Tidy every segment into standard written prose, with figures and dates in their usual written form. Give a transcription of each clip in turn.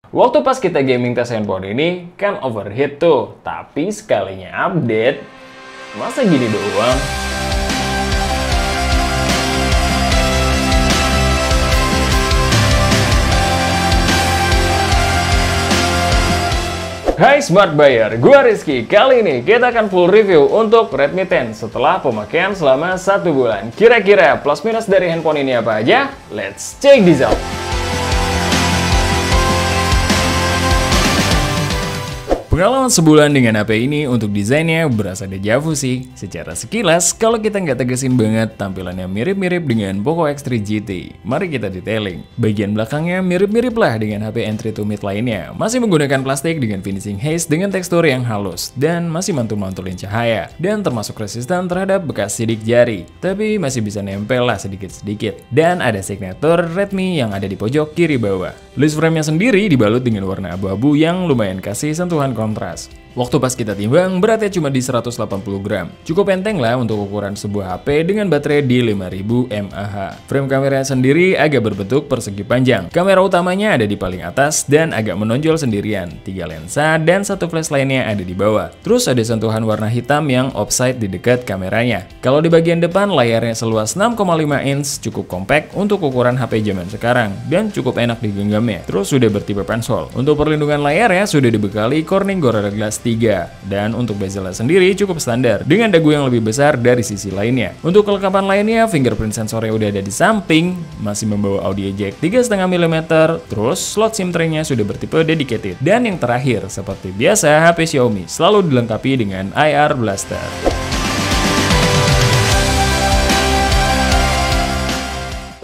Waktu pas kita gaming tes handphone ini kan overheat tuh, tapi sekalinya update, masa gini doang? Hai Smart Buyer, gua Rizky. Kali ini kita akan full review untuk Redmi 10 setelah pemakaian selama 1 bulan. Kira-kira plus minus dari handphone ini apa aja? Let's check this out. Pengalaman sebulan dengan HP ini untuk desainnya berasa deja vu sih. Secara sekilas, kalau kita nggak tegesin banget, tampilannya mirip-mirip dengan Poco X3 GT. Mari kita detailing. Bagian belakangnya mirip-mirip lah dengan HP entry to mid lainnya. Masih menggunakan plastik dengan finishing haze dengan tekstur yang halus. Dan masih mantul-mantulin cahaya. Dan termasuk resisten terhadap bekas sidik jari. Tapi masih bisa nempel lah sedikit-sedikit. Dan ada signature Redmi yang ada di pojok kiri bawah. List frame-nya sendiri dibalut dengan warna abu-abu yang lumayan kasih sentuhan kontras. Waktu pas kita timbang, beratnya cuma di 180 gram. Cukup enteng lah untuk ukuran sebuah HP dengan baterai di 5000 mAh. Frame kameranya sendiri agak berbentuk persegi panjang. Kamera utamanya ada di paling atas dan agak menonjol sendirian. 3 lensa dan 1 flash lainnya ada di bawah. Terus ada sentuhan warna hitam yang offside di dekat kameranya. Kalau di bagian depan, layarnya seluas 6,5 inch, cukup compact untuk ukuran HP zaman sekarang dan cukup enak digenggamnya. Terus sudah bertipe pensol. Untuk perlindungan layarnya sudah dibekali Corning Gorilla Glass 3, dan untuk bezelnya sendiri cukup standar dengan dagu yang lebih besar dari sisi lainnya. Untuk kelengkapan lainnya, fingerprint sensornya udah ada di samping, masih membawa audio jack 3,5 mm, terus slot SIM tray-nya sudah bertipe dedicated. Dan yang terakhir, seperti biasa HP Xiaomi selalu dilengkapi dengan IR Blaster.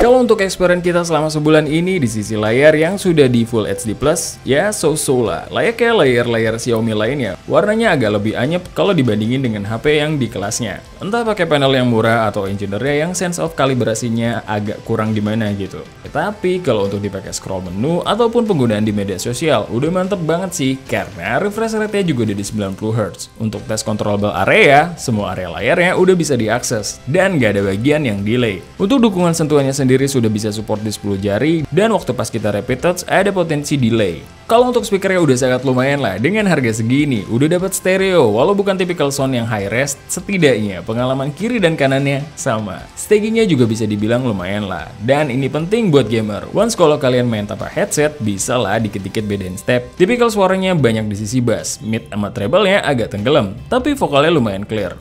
Kalau untuk experience kita selama sebulan ini di sisi layar yang sudah di Full HD+, ya so-so lah. Layaknya layar-layar Xiaomi lainnya, warnanya agak lebih anyep kalau dibandingin dengan HP yang di kelasnya. Entah pakai panel yang murah atau engineer-nya yang sense of kalibrasinya agak kurang gimana gitu. Tapi kalau untuk dipakai scroll menu ataupun penggunaan di media sosial, udah mantep banget sih karena refresh rate-nya juga udah di 90Hz. Untuk tes controllable area, semua area layarnya udah bisa diakses dan gak ada bagian yang delay. Untuk dukungan sentuhannya sendiri sudah bisa support di 10 jari dan waktu pas kita rapid touch ada potensi delay. Kalau untuk speakernya udah sangat lumayan lah, dengan harga segini udah dapat stereo walau bukan typical sound yang high res, setidaknya pengalaman kiri dan kanannya sama. Stagingnya juga bisa dibilang lumayan lah, dan ini penting buat gamer. Once kalau kalian main tanpa headset, bisa lah dikit-dikit bedain step. Typical suaranya banyak di sisi bass, mid sama treble-nya agak tenggelam, tapi vokalnya lumayan clear.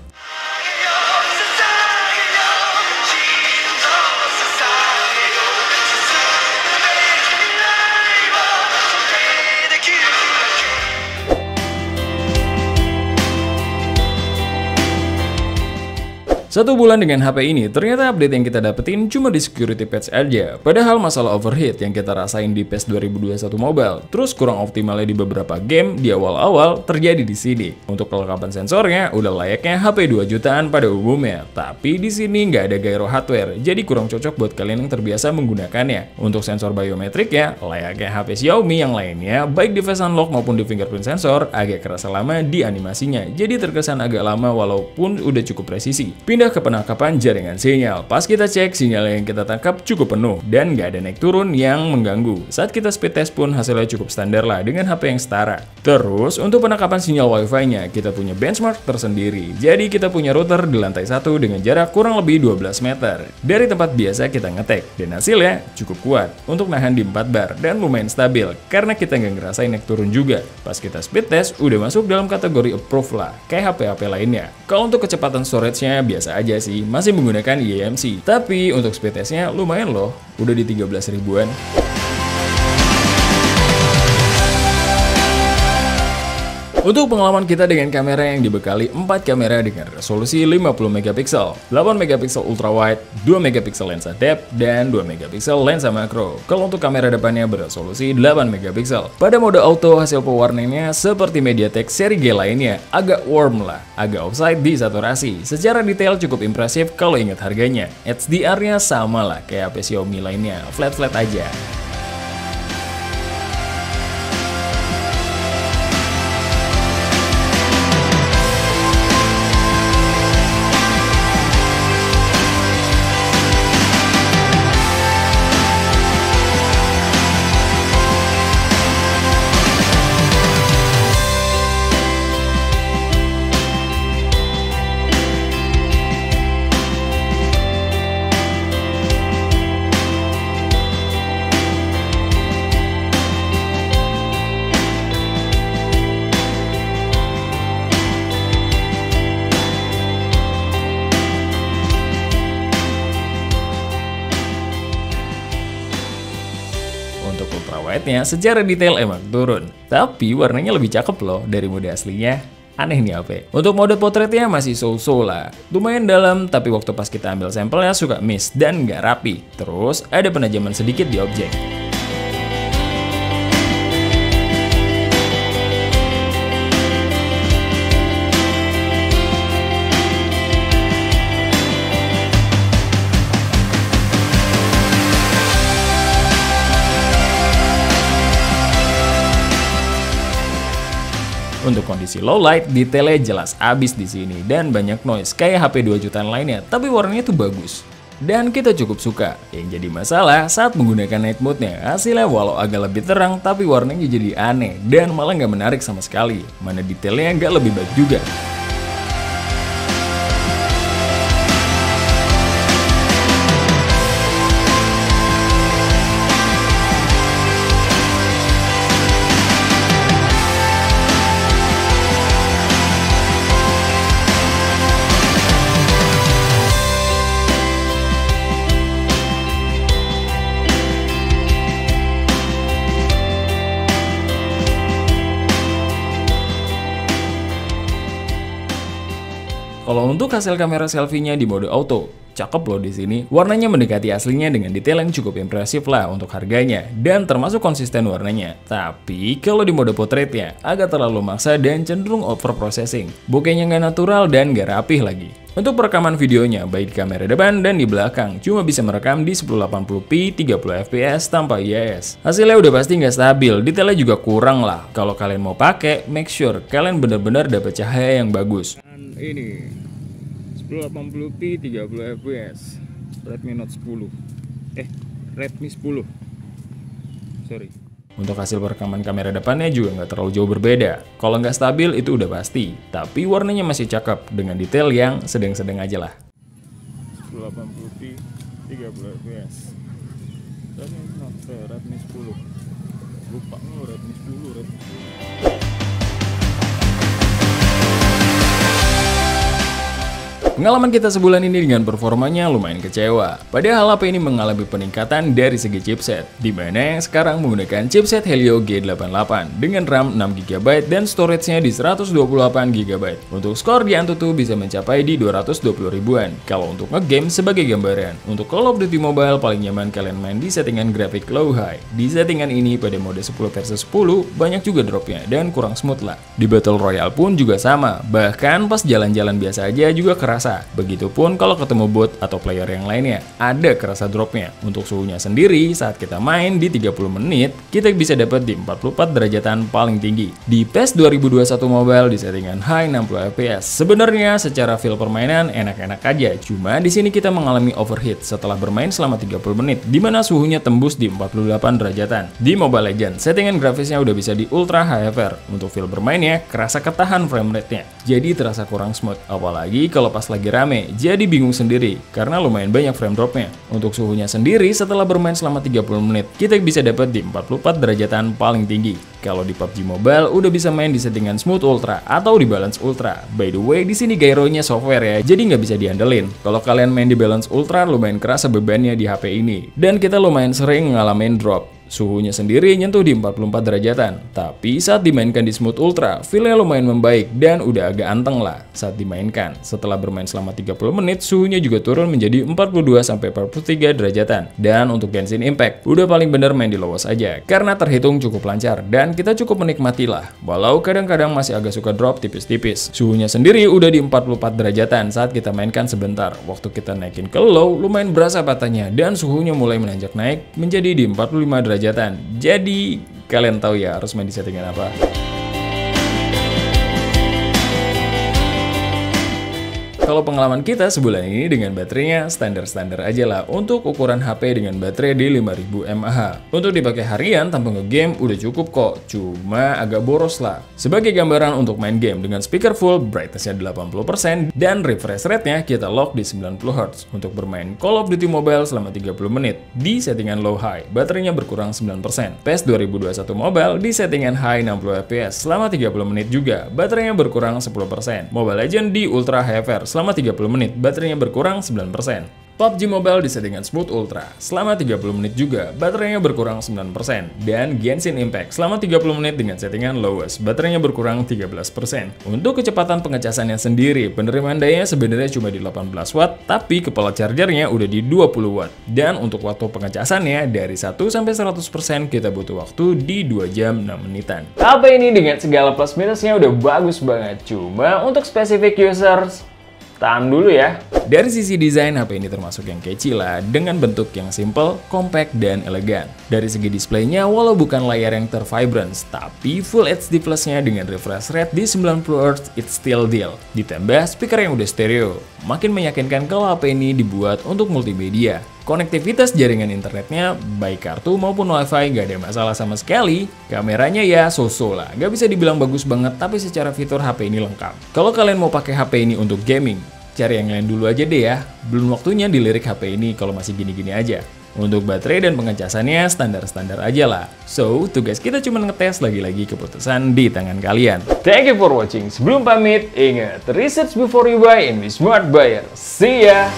Satu bulan dengan HP ini, ternyata update yang kita dapetin cuma di security patch aja. Padahal masalah overheat yang kita rasain di PES 2021 Mobile, terus kurang optimalnya di beberapa game di awal-awal terjadi di sini. Untuk kelengkapan sensornya, udah layaknya HP 2 jutaan pada umumnya. Tapi di sini nggak ada gyro hardware, jadi kurang cocok buat kalian yang terbiasa menggunakannya. Untuk sensor biometriknya, layaknya HP Xiaomi yang lainnya, baik di face unlock maupun di fingerprint sensor, agak kerasa lama di animasinya. Jadi terkesan agak lama walaupun udah cukup presisi. Pindah ke penangkapan jaringan sinyal. Pas kita cek, sinyal yang kita tangkap cukup penuh dan nggak ada naik turun yang mengganggu. Saat kita speed test pun hasilnya cukup standar lah dengan HP yang setara. Terus untuk penangkapan sinyal wifi-nya, kita punya benchmark tersendiri. Jadi kita punya router di lantai 1 dengan jarak kurang lebih 12 meter dari tempat biasa kita ngetek, dan hasilnya cukup kuat untuk nahan di 4 bar dan lumayan stabil karena kita nggak ngerasain naik turun juga. Pas kita speed test udah masuk dalam kategori approve lah kayak HP-HP lainnya. Kalau untuk kecepatan storage-nya biasa aja sih, masih menggunakan eMMC. Tapi untuk speed test-nya lumayan loh, udah di 13 ribuan. Untuk pengalaman kita dengan kamera yang dibekali 4 kamera dengan resolusi 50 megapiksel, 8 megapiksel ultrawide, 2 megapiksel lensa depth, dan 2 megapiksel lensa makro. Kalau untuk kamera depannya beresolusi 8 megapiksel. Pada mode auto, hasil pewarnanya seperti MediaTek seri G lainnya, agak warm lah, agak offside di saturasi. Secara detail cukup impresif kalau ingat harganya. HDR-nya sama lah kayak HP Xiaomi lainnya, flat-flat aja. rate-nya secara detail emang turun, tapi warnanya lebih cakep loh dari mode aslinya. Aneh nih HP. Untuk mode potretnya masih so-so lah. Lumayan dalam, tapi waktu pas kita ambil sampelnya suka miss dan nggak rapi. Terus ada penajaman sedikit di objek. Untuk kondisi low light, detailnya jelas abis di sini dan banyak noise kayak HP 2 jutaan lainnya, tapi warnanya tuh bagus. Dan kita cukup suka. Yang jadi masalah saat menggunakan night mode-nya, hasilnya walau agak lebih terang, tapi warnanya jadi aneh dan malah nggak menarik sama sekali. Mana detailnya nggak lebih baik juga. Kalau untuk hasil kamera selfie-nya di mode auto, cakep loh di sini. Warnanya mendekati aslinya dengan detail yang cukup impresif lah untuk harganya dan termasuk konsisten warnanya. Tapi kalau di mode portraitnya agak terlalu maksa dan cenderung over processing. Bokehnya nggak natural dan nggak rapih lagi. Untuk perekaman videonya, baik di kamera depan dan di belakang, cuma bisa merekam di 1080p 30 fps tanpa IIS. Hasilnya udah pasti nggak stabil, detailnya juga kurang lah. Kalau kalian mau pakai, make sure kalian benar-benar dapat cahaya yang bagus. Ini 1080p 30 fps Redmi Note 10 Redmi 10 sorry. Untuk hasil perekaman kamera depannya juga nggak terlalu jauh berbeda. Kalau nggak stabil itu udah pasti, tapi warnanya masih cakep dengan detail yang sedang-sedang aja lah. 1080p 30 fps Redmi 10 lupa Redmi 10 Pengalaman kita sebulan ini dengan performanya lumayan kecewa. Padahal HP ini mengalami peningkatan dari segi chipset, di mana yang sekarang menggunakan chipset Helio G88 dengan RAM 6GB dan storage-nya di 128GB. Untuk skor di Antutu bisa mencapai di 220 ribuan. Kalau untuk ngegame sebagai gambaran, untuk Call of Duty Mobile paling nyaman kalian main di settingan grafik low high. Di settingan ini pada mode 10 versus 10 banyak juga dropnya dan kurang smooth lah. Di Battle Royale pun juga sama, bahkan pas jalan-jalan biasa aja juga kerasa. Begitupun kalau ketemu bot atau player yang lainnya, ada kerasa dropnya. Untuk suhunya sendiri, saat kita main di 30 menit, kita bisa dapat di 44 derajatan paling tinggi. Di PES 2021 Mobile di settingan high 60 fps. Sebenarnya secara feel permainan enak-enak aja, cuma di sini kita mengalami overheat setelah bermain selama 30 menit, di mana suhunya tembus di 48 derajatan. Di Mobile Legends, settingan grafisnya udah bisa di Ultra HFR. Untuk feel bermainnya, kerasa ketahan frame rate-nya, jadi terasa kurang smooth. Apalagi kalau pas lagi rame, jadi bingung sendiri karena lumayan banyak frame dropnya. Untuk suhunya sendiri setelah bermain selama 30 menit, kita bisa dapat di 44 derajatan paling tinggi. Kalau di PUBG Mobile udah bisa main di settingan Smooth Ultra atau di Balance Ultra. By the way, di sini gyronya software ya, jadi nggak bisa diandelin. Kalau kalian main di Balance Ultra lumayan kerasa bebannya di HP ini. Dan kita lumayan sering ngalamin drop. Suhunya sendiri nyentuh di 44 derajatan, tapi saat dimainkan di Smooth Ultra, feel-nya lumayan membaik dan udah agak anteng lah saat dimainkan. Setelah bermain selama 30 menit, suhunya juga turun menjadi 42-43 derajatan. Dan untuk Genshin Impact, udah paling bener main di lowest aja, karena terhitung cukup lancar dan kita cukup menikmati lah. Walau kadang-kadang masih agak suka drop tipis-tipis. Suhunya sendiri udah di 44 derajatan saat kita mainkan sebentar. Waktu kita naikin ke low, lumayan berasa patahnya dan suhunya mulai menanjak naik menjadi di 45 derajatan. Jadi kalian tahu ya harus main di settingan apa. Kalau pengalaman kita sebulan ini dengan baterainya standar-standar aja lah untuk ukuran HP dengan baterai di 5000 mAh. Untuk dipakai harian tanpa nge-game udah cukup kok, cuma agak boros lah. Sebagai gambaran untuk main game dengan speaker full, brightness-nya 80% dan refresh rate-nya kita lock di 90Hz. Untuk bermain Call of Duty Mobile selama 30 menit di settingan low high, baterainya berkurang 9%. PES 2021 Mobile di settingan high 60 fps selama 30 menit juga, baterainya berkurang 10%. Mobile Legends di Ultra HFR selama 30 menit, baterainya berkurang 9%. PUBG Mobile di settingan Smooth Ultra selama 30 menit juga baterainya berkurang 9%, dan Genshin Impact selama 30 menit dengan settingan lowest baterainya berkurang 13%. Untuk kecepatan pengecasannya sendiri, penerimaan dayanya sebenarnya cuma di 18 watt, tapi kepala chargernya udah di 20 watt. Dan untuk waktu pengecasannya dari 1 sampai 100% kita butuh waktu di 2 jam 6 menitan. HP ini dengan segala plus minusnya udah bagus banget, cuma untuk spesifik users tahan dulu ya. Dari sisi desain, HP ini termasuk yang catchy lah, dengan bentuk yang simple, compact, dan elegan. Dari segi displaynya, walau bukan layar yang tervibrance, tapi Full HD Plus-nya dengan refresh rate di 90Hz, it's still deal. Ditambah speaker yang udah stereo, makin meyakinkan kalau HP ini dibuat untuk multimedia. Konektivitas jaringan internetnya, baik kartu maupun wifi gak ada masalah sama sekali. Kameranya ya so-so lah, gak bisa dibilang bagus banget, tapi secara fitur HP ini lengkap. Kalau kalian mau pakai HP ini untuk gaming, cari yang lain dulu aja deh ya. Belum waktunya dilirik HP ini kalau masih gini-gini aja. Untuk baterai dan pengecasannya standar-standar aja lah. So, tugas kita cuma ngetes, lagi-lagi keputusan di tangan kalian. Thank you for watching. Sebelum pamit, ingat, research before you buy and be smart buyer. See ya!